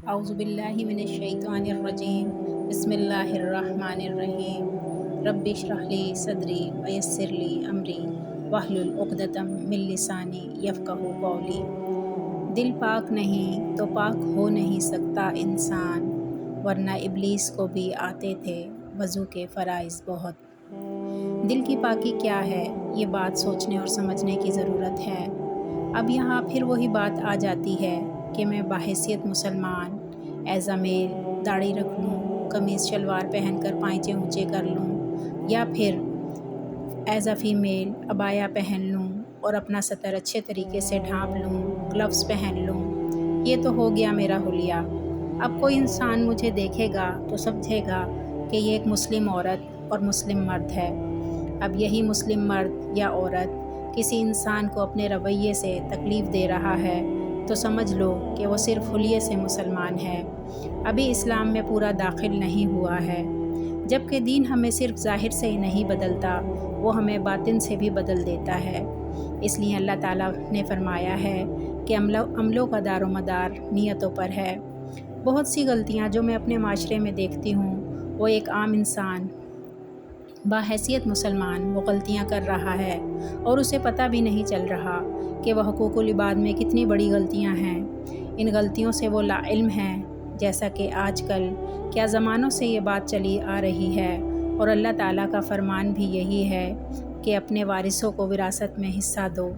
اعوذ باللہ من الشیطان الرجیم بسم اللہ الرحمن الرحیم رب اشرح لی صدری ویسر لی امری واحلل عقدۃ من لسانی یفقہوا قولی۔ دل پاک نہیں تو پاک ہو نہیں سکتا انسان، ورنہ ابلیس کو بھی آتے تھے وضو کے فرائض بہت۔ دل کی پاکی کیا ہے، یہ بات سوچنے اور سمجھنے کی ضرورت ہے۔ اب یہاں پھر وہی بات آ جاتی ہے کہ میں بحیثیت مسلمان ایز اے میل داڑھی رکھ لوں، قمیض شلوار پہن کر پائچے اونچے کر لوں، یا پھر ایز اے فیمیل عبایا پہن لوں اور اپنا سطر اچھے طریقے سے ڈھانپ لوں، گلوز پہن لوں، یہ تو ہو گیا میرا حلیہ۔ اب کوئی انسان مجھے دیکھے گا تو سمجھے گا کہ یہ ایک مسلم عورت اور مسلم مرد ہے۔ اب یہی مسلم مرد یا عورت کسی انسان کو اپنے رویے سے تکلیف دے رہا ہے تو سمجھ لو کہ وہ صرف حلیے سے مسلمان ہے، ابھی اسلام میں پورا داخل نہیں ہوا ہے۔ جبکہ دین ہمیں صرف ظاہر سے ہی نہیں بدلتا، وہ ہمیں باطن سے بھی بدل دیتا ہے۔ اس لیے اللہ تعالیٰ نے فرمایا ہے کہ عملوں کا دار و مدار نیتوں پر ہے۔ بہت سی غلطیاں جو میں اپنے معاشرے میں دیکھتی ہوں، وہ ایک عام انسان بحیثیت مسلمان وہ غلطیاں کر رہا ہے اور اسے پتہ بھی نہیں چل رہا کہ وہ حقوق العباد میں کتنی بڑی غلطیاں ہیں۔ ان غلطیوں سے وہ لا علم ہیں، جیسا کہ آج کل کیا زمانوں سے یہ بات چلی آ رہی ہے، اور اللہ تعالیٰ کا فرمان بھی یہی ہے کہ اپنے وارثوں کو وراثت میں حصہ دو۔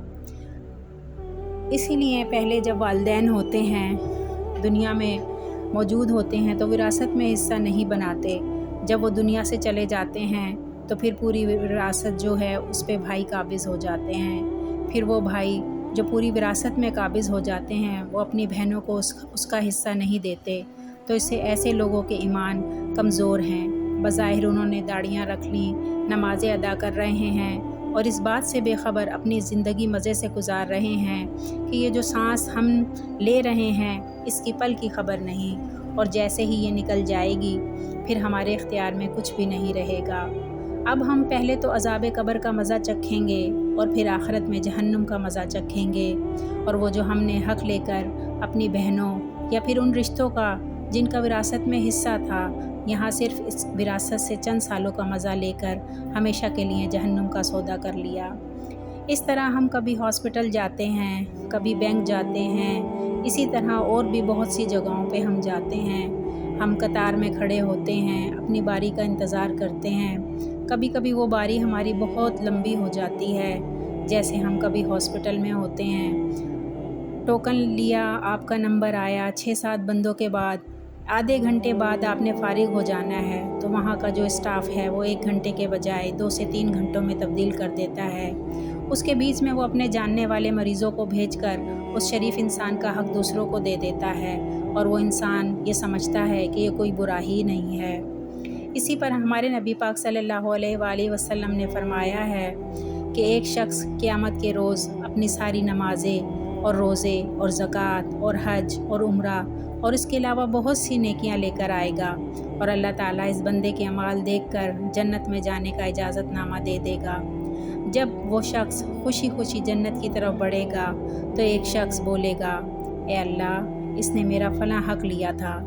اسی لیے پہلے جب والدین ہوتے ہیں، دنیا میں موجود ہوتے ہیں تو وراثت میں حصہ نہیں بناتے، جب وہ دنیا سے چلے جاتے ہیں تو پھر پوری وراثت جو ہے اس پہ بھائی قابض ہو جاتے ہیں۔ پھر وہ بھائی جو پوری وراثت میں قابض ہو جاتے ہیں وہ اپنی بہنوں کو اس کا حصہ نہیں دیتے، تو اس سے ایسے لوگوں کے ایمان کمزور ہیں۔ بظاہر انہوں نے داڑھیاں رکھ لیں، نمازیں ادا کر رہے ہیں اور اس بات سے بے خبر اپنی زندگی مزے سے گزار رہے ہیں کہ یہ جو سانس ہم لے رہے ہیں اس کی پل کی خبر نہیں، اور جیسے ہی یہ نکل جائے گی پھر ہمارے اختیار میں کچھ بھی نہیں رہے گا۔ اب ہم پہلے تو عذاب قبر کا مزہ چکھیں گے اور پھر آخرت میں جہنم کا مزہ چکھیں گے، اور وہ جو ہم نے حق لے کر اپنی بہنوں یا پھر ان رشتوں کا جن کا وراثت میں حصہ تھا، یہاں صرف اس وراثت سے چند سالوں کا مزہ لے کر ہمیشہ کے لیے جہنم کا سودا کر لیا۔ اس طرح ہم کبھی ہاسپٹل جاتے ہیں، کبھی بینک جاتے ہیں، اسی طرح اور بھی بہت سی جگہوں پہ ہم جاتے ہیں۔ ہم قطار میں کھڑے ہوتے ہیں، اپنی باری کا انتظار کرتے ہیں۔ کبھی کبھی وہ باری ہماری بہت لمبی ہو جاتی ہے، جیسے ہم کبھی ہاسپٹل میں ہوتے ہیں، ٹوکن لیا، آپ کا نمبر آیا، 6-7 بندوں کے بعد آدھے گھنٹے بعد آپ نے فارغ ہو جانا ہے، تو وہاں کا جو اسٹاف ہے وہ 1 گھنٹے کے بجائے 2 سے 3 گھنٹوں میں تبدیل کر دیتا ہے۔ اس کے بیچ میں وہ اپنے جاننے والے مریضوں کو بھیج کر اس شریف انسان کا حق دوسروں کو دے دیتا ہے، اور وہ انسان یہ سمجھتا ہے کہ یہ کوئی برا ہی نہیں ہے۔ اسی پر ہمارے نبی پاک صلی اللہ علیہ وآلہ وسلم نے فرمایا ہے کہ ایک شخص قیامت کے روز اپنی ساری نمازیں اور روزے اور زکوٰۃ اور حج اور عمرہ اور اس کے علاوہ بہت سی نیکیاں لے کر آئے گا، اور اللہ تعالیٰ اس بندے کے اعمال دیکھ کر جنت میں جانے کا اجازت نامہ دے دے گا۔ جب وہ شخص خوشی خوشی جنت کی طرف بڑھے گا تو ایک شخص بولے گا، اے اللہ، اس نے میرا فلاں حق لیا تھا،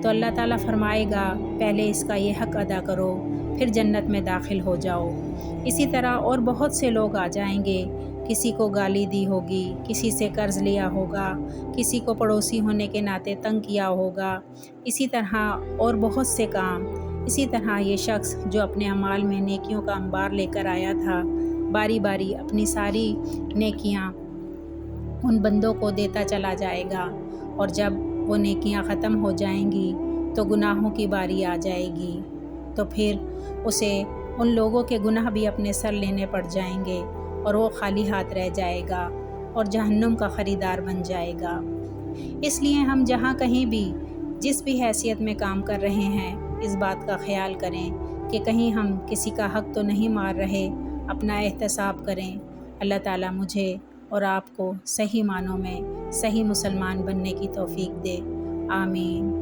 تو اللہ تعالیٰ فرمائے گا پہلے اس کا یہ حق ادا کرو، پھر جنت میں داخل ہو جاؤ۔ اسی طرح اور بہت سے لوگ آ جائیں گے، کسی کو گالی دی ہوگی، کسی سے قرض لیا ہوگا، کسی کو پڑوسی ہونے کے ناطے تنگ کیا ہوگا، اسی طرح اور بہت سے کام۔ اسی طرح یہ شخص جو اپنے اعمال میں نیکیوں کا انبار لے کر آیا تھا، باری باری اپنی ساری نیکیاں ان بندوں کو دیتا چلا جائے گا، اور جب وہ نیکیاں ختم ہو جائیں گی تو گناہوں کی باری آ جائے گی، تو پھر اسے ان لوگوں کے گناہ بھی اپنے سر لینے پڑ جائیں گے، اور وہ خالی ہاتھ رہ جائے گا اور جہنم کا خریدار بن جائے گا۔ اس لیے ہم جہاں کہیں بھی جس بھی حیثیت میں کام کر رہے ہیں، اس بات کا خیال کریں کہ کہیں ہم کسی کا حق تو نہیں مار رہے، اپنا احتساب کریں۔ اللہ تعالیٰ مجھے اور آپ کو صحیح معنوں میں صحیح مسلمان بننے کی توفیق دے، آمین۔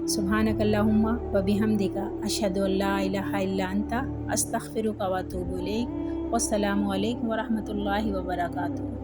سبحانک اللہم و بحمدک، اشہد ان لا الہ الا انت، استغفرک و اتوب الیک۔ والسلام علیکم ورحمۃ اللہ وبرکاتہ۔